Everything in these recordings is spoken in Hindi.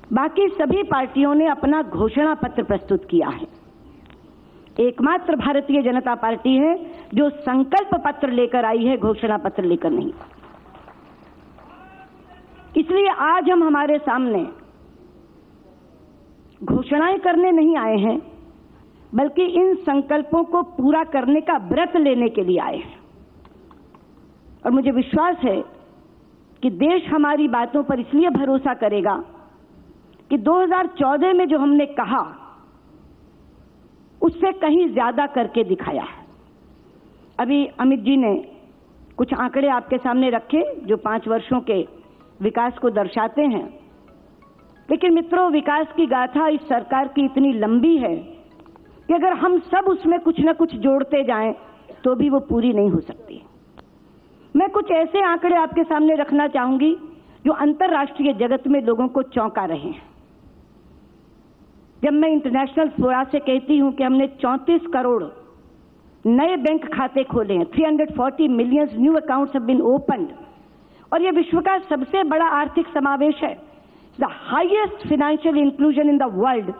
बाकी सभी पार्टियों ने अपना घोषणा पत्र प्रस्तुत किया है। एकमात्र भारतीय जनता पार्टी है जो संकल्प पत्र लेकर आई है, घोषणा पत्र लेकर नहीं। इसलिए आज हम हमारे सामने घोषणाएं करने नहीं आए हैं, बल्कि इन संकल्पों को पूरा करने का व्रत लेने के लिए आए हैं। और मुझे विश्वास है कि देश हमारी बातों पर इसलिए भरोसा करेगा कि 2014 में जो हमने कहा उससे कहीं ज्यादा करके दिखाया है। अभी अमित जी ने कुछ आंकड़े आपके सामने रखे जो 5 वर्षों के विकास को दर्शाते हैं, लेकिन मित्रों, विकास की गाथा इस सरकार की इतनी लंबी है कि अगर हम सब उसमें कुछ न कुछ जोड़ते जाएं तो भी वो पूरी नहीं हो सकती। मैं कुछ ऐसे आंकड़े आपके सामने रखना चाहूंगी जो अंतर्राष्ट्रीय जगत में लोगों को चौंका रहे हैं। जब मैं इंटरनेशनल फोरा से कहती हूं कि हमने 34 करोड़ नए बैंक खाते खोले हैं, 340 million new accounts have been opened, और यह विश्व का सबसे बड़ा आर्थिक समावेश है, the highest financial inclusion in the world,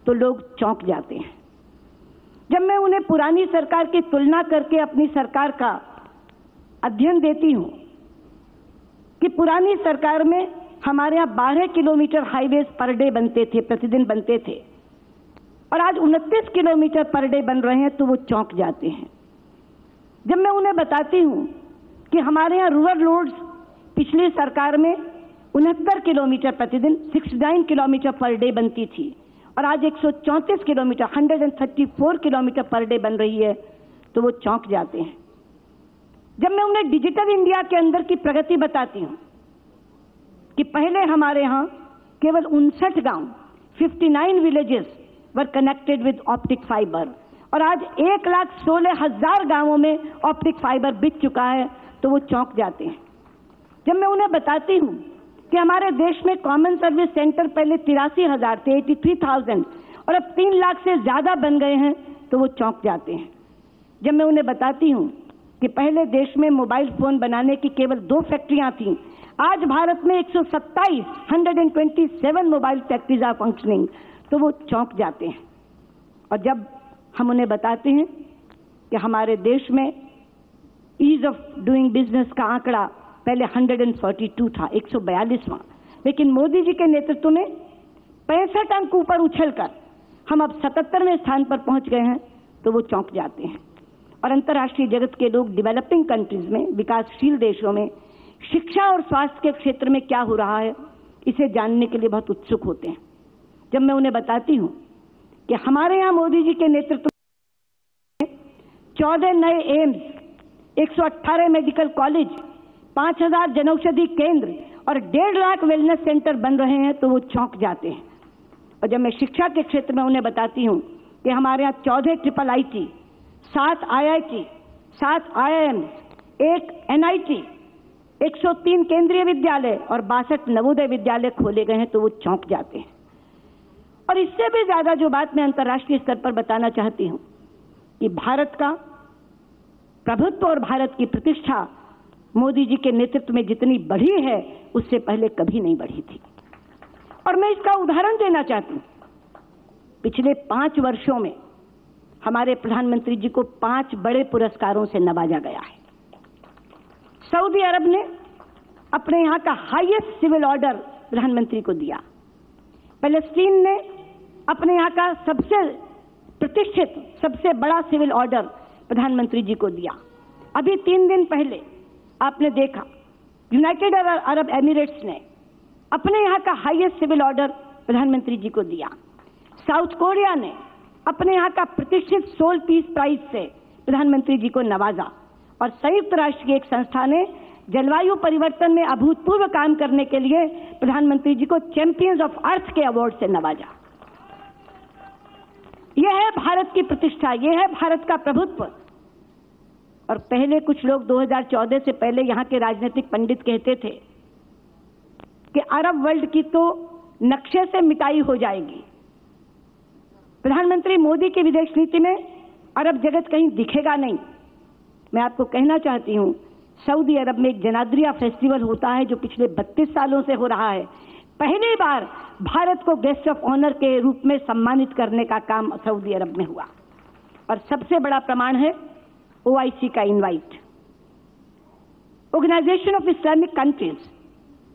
तो लोग चौंक जाते हैं। जब मैं उन्हें पुरानी सरकार की तुलना करके अपनी सरकार का अध्ययन देती हूं कि पुरानी सरकार में हमारे यहां 12 किलोमीटर हाईवेज पर डे बनते थे, प्रतिदिन बनते थे, और आज 29 किलोमीटर पर डे बन रहे हैं, तो वो चौंक जाते हैं। जब मैं उन्हें बताती हूं कि हमारे यहां रूरल रोड्स पिछली सरकार में 69 किलोमीटर प्रतिदिन 69 किलोमीटर पर डे बनती थी, और आज 134 किलोमीटर 134 किलोमीटर पर डे बन रही है, तो वो चौंक जाते हैं। जब मैं उन्हें डिजिटल इंडिया के अंदर की प्रगति बताती हूं कि पहले हमारे यहां केवल 59 गांव 59 villages were connected with optic fibre, और आज 1,16,000 गांवों में ऑप्टिक फाइबर बिक चुका है, तो वो चौंक जाते हैं। जब मैं उन्हें बताती हूं कि हमारे देश में कॉमन सर्विस सेंटर पहले 83,000 थे, 83,000, और अब 3 लाख से ज्यादा बन गए हैं, तो वो चौंक जाते हैं। जब मैं उन्हें बताती हूं कि पहले देश में मोबाइल फोन बनाने की केवल 2 फैक्ट्रियां थीं, आज भारत में 127 मोबाइल फैक्ट्रीज आर फंक्शनिंग, तो वो चौंक जाते हैं। और जब हम उन्हें बताते हैं कि हमारे देश में ईज ऑफ डूइंग बिजनेस का आंकड़ा पहले 142 था, 142वां, लेकिन मोदी जी के नेतृत्व में 65 अंक ऊपर उछलकर हम अब 77वें स्थान पर पहुंच गए हैं, तो वो चौंक जाते हैं। और अंतर्राष्ट्रीय जगत के लोग डेवलपिंग कंट्रीज में, विकासशील देशों में शिक्षा और स्वास्थ्य के क्षेत्र में क्या हो रहा है, इसे जानने के लिए बहुत उत्सुक होते हैं। जब मैं उन्हें बताती हूं कि हमारे यहां मोदी जी के नेतृत्व में 14 नए एम्स, 118 मेडिकल कॉलेज, 5,000 जनौषधि केंद्र और 1.5 लाख वेलनेस सेंटर बन रहे हैं, तो वो चौंक जाते हैं। और जब मैं शिक्षा के क्षेत्र में उन्हें बताती हूं कि हमारे यहाँ 14 triple IIT, 7 IIT, 7 IIM, 1 NIT, 103 केंद्रीय विद्यालय और 62 नवोदय विद्यालय खोले गए हैं, तो वो चौंक जाते हैं। और इससे भी ज्यादा जो बात मैं अंतर्राष्ट्रीय स्तर पर बताना चाहती हूं कि भारत का प्रभुत्व और भारत की प्रतिष्ठा मोदी जी के नेतृत्व में जितनी बढ़ी है, उससे पहले कभी नहीं बढ़ी थी। और मैं इसका उदाहरण देना चाहती हूं। पिछले 5 वर्षों में हमारे प्रधानमंत्री जी को 5 बड़े पुरस्कारों से नवाजा गया है। सऊदी अरब ने अपने यहां का हाईएस्ट सिविल ऑर्डर प्रधानमंत्री को दिया। पैलेस्टीन ने अपने यहां का सबसे प्रतिष्ठित, सबसे बड़ा सिविल ऑर्डर प्रधानमंत्री जी को दिया। अभी 3 दिन पहले आपने देखा यूनाइटेड अरब एमिरेट्स ने अपने यहां का हाईएस्ट सिविल ऑर्डर प्रधानमंत्री जी को दिया। साउथ कोरिया ने अपने यहां का प्रतिष्ठित सोल पीस प्राइज से प्रधानमंत्री जी को नवाजा, और संयुक्त राष्ट्र की एक संस्था ने जलवायु परिवर्तन में अभूतपूर्व काम करने के लिए प्रधानमंत्री जी को चैंपियंस ऑफ अर्थ के अवार्ड से नवाजा। यह है भारत की प्रतिष्ठा, यह है भारत का प्रभुत्व। और पहले कुछ लोग 2014 से पहले यहां के राजनीतिक पंडित कहते थे कि अरब वर्ल्ड की तो नक्शे से मिटाई हो जाएगी। प्रधानमंत्री मोदी की विदेश नीति में अरब जगत कहीं दिखेगा नहीं। मैं आपको कहना चाहती हूं, सऊदी अरब में एक जनाद्रिया फेस्टिवल होता है जो पिछले 32 सालों से हो रहा है। पहली बार भारत को गेस्ट ऑफ ऑनर के रूप में सम्मानित करने का काम सऊदी अरब में हुआ। और सबसे बड़ा प्रमाण है ओआईसी का invite. Organisation of Islamic countries,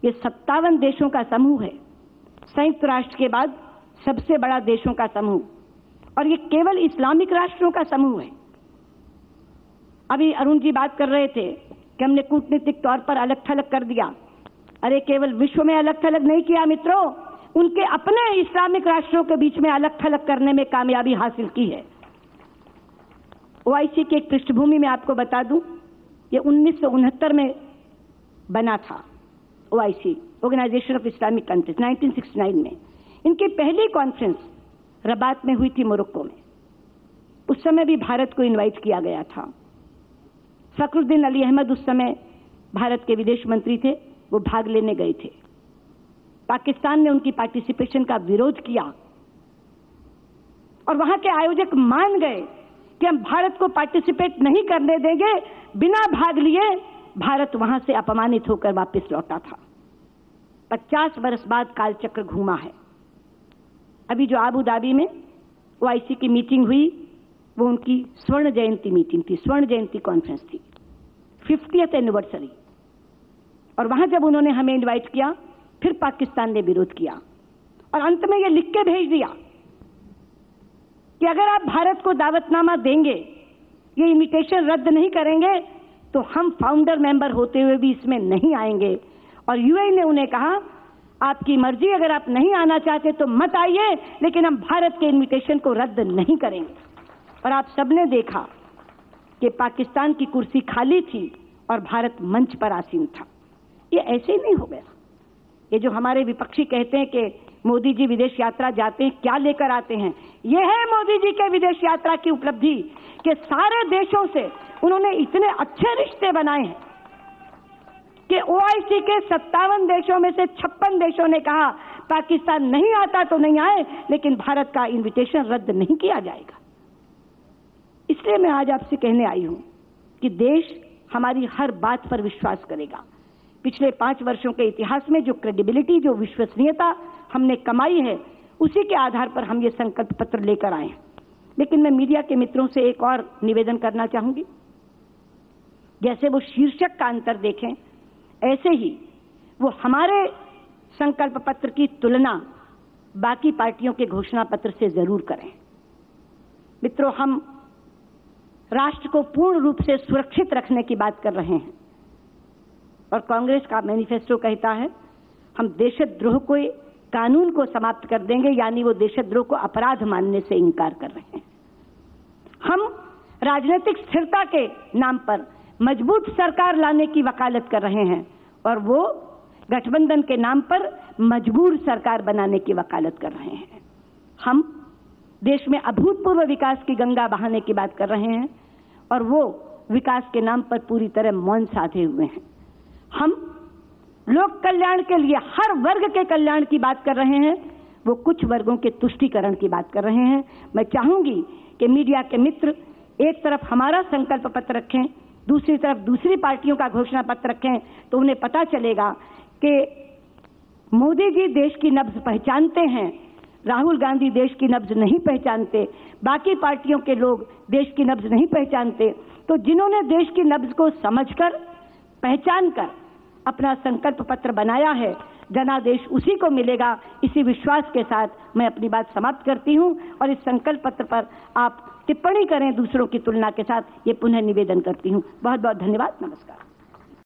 ये 57 देशों का समूह है, संयुक्त राष्ट्र के बाद सबसे बड़ा देशों का समूह, और ये केवल इस्लामिक राष्ट्रों का समूह है। अभी अरुण जी बात कर रहे थे कि हमने कूटनीतिक तौर पर अलग थलग कर दिया। अरे केवल विश्व में अलग थलग नहीं किया मित्रों, उनके अपने इस्लामिक राष्ट्रों के बीच में अलग थलग करने में कामयाबी हासिल की है। ओआईसी की एक पृष्ठभूमि में आपको बता दूं, ये 1969 में बना था। OIC, organisation of Islamic countries, 1969 में। इनकी पहली कॉन्फ्रेंस रबात में हुई थी, मोरक्को में। उस समय भी भारत को इनवाइट किया गया था। फखरुद्दीन अली अहमद उस समय भारत के विदेश मंत्री थे, वो भाग लेने गए थे। पाकिस्तान ने उनकी पार्टिसिपेशन का विरोध किया और वहां के आयोजक मान गए कि हम भारत को पार्टिसिपेट नहीं करने देंगे। बिना भाग लिए भारत वहां से अपमानित होकर वापस लौटा था। 50 वर्ष बाद कालचक्र घूमा है। अभी जो आबू धाबी में ओआईसी की मीटिंग हुई, वो उनकी स्वर्ण जयंती मीटिंग थी, स्वर्ण जयंती कॉन्फ्रेंस थी, 50th एनिवर्सरी। और वहां जब उन्होंने हमें इनवाइट किया, फिर पाकिस्तान ने विरोध किया और अंत में ये लिख के भेज दिया कि अगर आप भारत को दावतनामा देंगे, ये इनविटेशन रद्द नहीं करेंगे, तो हम फाउंडर मेंबर होते हुए भी इसमें नहीं आएंगे। और यूएई ने उन्हें कहा, आपकी मर्जी, अगर आप नहीं आना चाहते तो मत आइए, लेकिन हम भारत के इनविटेशन को रद्द नहीं करेंगे। और आप सबने देखा कि पाकिस्तान की कुर्सी खाली थी और भारत मंच पर आसीन था। ये ऐसे ही नहीं हो गया। ये जो हमारे विपक्षी कहते हैं कि मोदी जी विदेश यात्रा जाते हैं, क्या लेकर आते हैं, ये है मोदी जी के विदेश यात्रा की उपलब्धि कि सारे देशों से उन्होंने इतने अच्छे रिश्ते बनाए हैं कि ओआईसी के 57 देशों में से 56 देशों ने कहा पाकिस्तान नहीं आता तो नहीं आए, लेकिन भारत का इनविटेशन रद्द नहीं किया जाएगा। इसलिए मैं आज आपसे कहने आई हूं कि देश हमारी हर बात पर विश्वास करेगा। पिछले 5 वर्षों के इतिहास में जो क्रेडिबिलिटी, जो विश्वसनीयता हमने कमाई है, उसी के आधार पर हम ये संकल्प पत्र लेकर आए हैं। लेकिन मैं मीडिया के मित्रों से एक और निवेदन करना चाहूंगी। जैसे वो शीर्षक का अंतर देखें, ऐसे ही वो हमारे संकल्प पत्र की तुलना बाकी पार्टियों के घोषणा पत्र से जरूर करें। मित्रों, हम राष्ट्र को पूर्ण रूप से सुरक्षित रखने की बात कर रहे हैं और कांग्रेस का मैनिफेस्टो कहता है हम देशद्रोह को, कानून को समाप्त कर देंगे, यानी वो देशद्रोह को अपराध मानने से इनकार कर रहे हैं। हम राजनीतिक स्थिरता के नाम पर मजबूत सरकार लाने की वकालत कर रहे हैं और वो गठबंधन के नाम पर मजबूर सरकार बनाने की वकालत कर रहे हैं। हम देश में अभूतपूर्व विकास की गंगा बहाने की बात कर रहे हैं और वो विकास के नाम पर पूरी तरह मौन साधे हुए हैं। हम लोक कल्याण के लिए हर वर्ग के कल्याण की बात कर रहे हैं, वो कुछ वर्गों के तुष्टीकरण की बात कर रहे हैं। मैं चाहूंगी कि मीडिया के मित्र एक तरफ हमारा संकल्प पत्र रखें, दूसरी तरफ दूसरी पार्टियों का घोषणा पत्र रखें, तो उन्हें पता चलेगा कि मोदी जी देश की नब्ज पहचानते हैं, राहुल गांधी देश की नब्ज नहीं पहचानते, बाकी पार्टियों के लोग देश की नब्ज नहीं पहचानते। तो जिन्होंने देश की नब्ज को समझकर, पहचान कर अपना संकल्प पत्र बनाया है, जनादेश उसी को मिलेगा। इसी विश्वास के साथ मैं अपनी बात समाप्त करती हूं और इस संकल्प पत्र पर आप टिप्पणी करें दूसरों की तुलना के साथ, ये पुनः निवेदन करती हूं। बहुत बहुत धन्यवाद। नमस्कार।